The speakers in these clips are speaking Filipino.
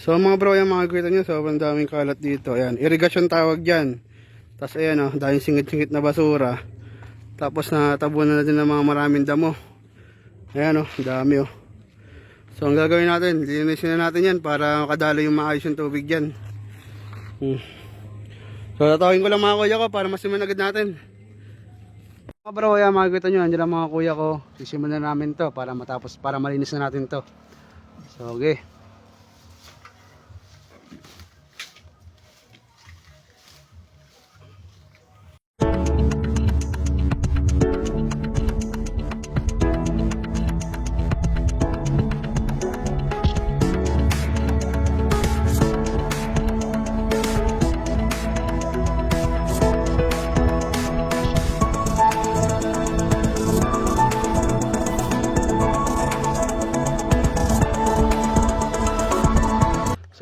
So mga bro, yung makikita nyo, sobrang daming kalat dito. Ayan, irigasyon tawag dyan. Tapos ayan o, dahil singit-singit na basura. Tapos natabunan na din ng mga maraming damo. Ayan o, dami o. So ang gagawin natin, linisin na natin yan para makadalo yung maayos yung tubig dyan. So tatawin ko lang mga kuya ko para masimulan agad natin. Mga bro, ayan makikita nyo, andyan ang mga kuya ko. Sisimulan na namin to para matapos, para malinis na natin to. So okay.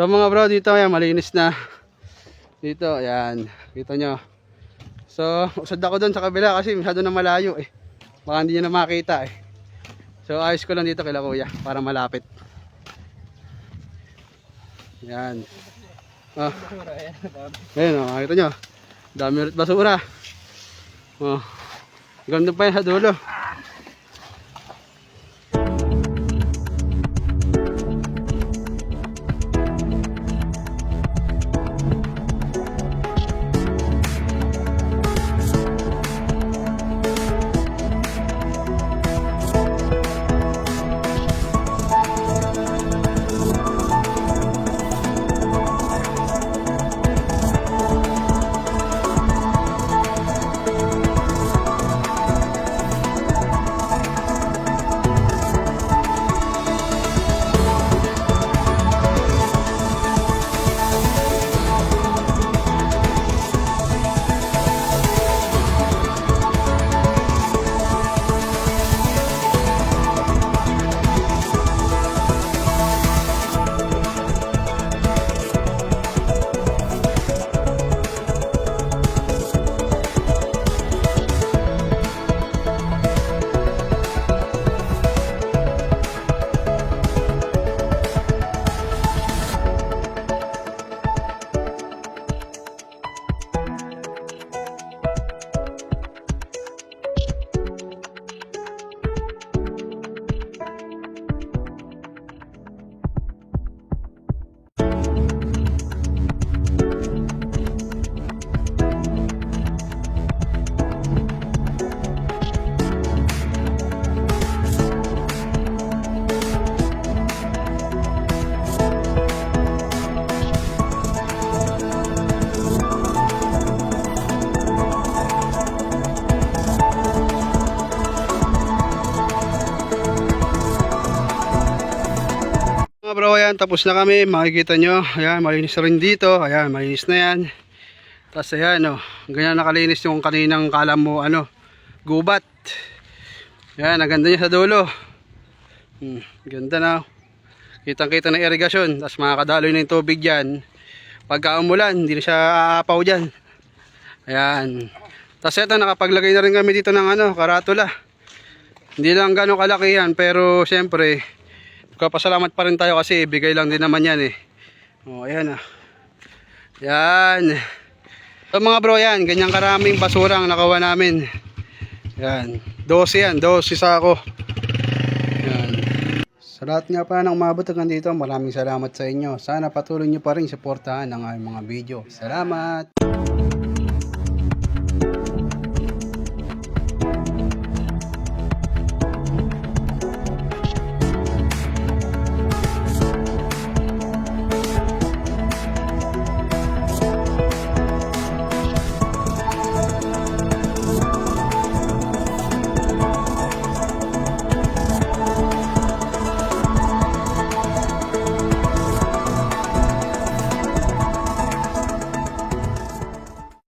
So mga bro, dito ayan, malinis na. Dito, ayan, kita nyo. So, usad ako doon sa kabila kasi masyado na malayo eh. Baka hindi nyo na makita eh. So, ayos ko lang dito kila kuya para malapit. Ayan. Oh. Ayan, makita nyo. Dami ulit basura. Oh. Ganda pa yan sa dulo. Mga bro, ayan, tapos na kami. Makikita nyo, ayan, malinis rin dito. Ayan, malinis na yan. Tapos ayan, oh, ganyan nakalinis yung kaninang kala mo, ano, gubat. Ayan, ang ganda niya sa dulo. Ganda na. Kitang-kita na irigasyon. Tapos makakadaloy na yung tubig dyan. Pagka umulan, hindi na siya aapaw dyan. Ayan. Tapos ito, nakapaglagay na rin kami dito ng ano, karatula. Hindi lang gano'ng kalaki yan, pero siyempre, kapasalamat pa rin tayo kasi bigay lang din naman yan eh. O, ayan ah. Yan. So mga bro, yan, ganyang karaming basura ang nakawa namin. Yan. 12 yan, 12 sako. Yan. Sa lahat nga pa ng umabot hanggang dito, maraming salamat sa inyo. Sana patuloy nyo pa rin suportahan ang aming mga video. Salamat!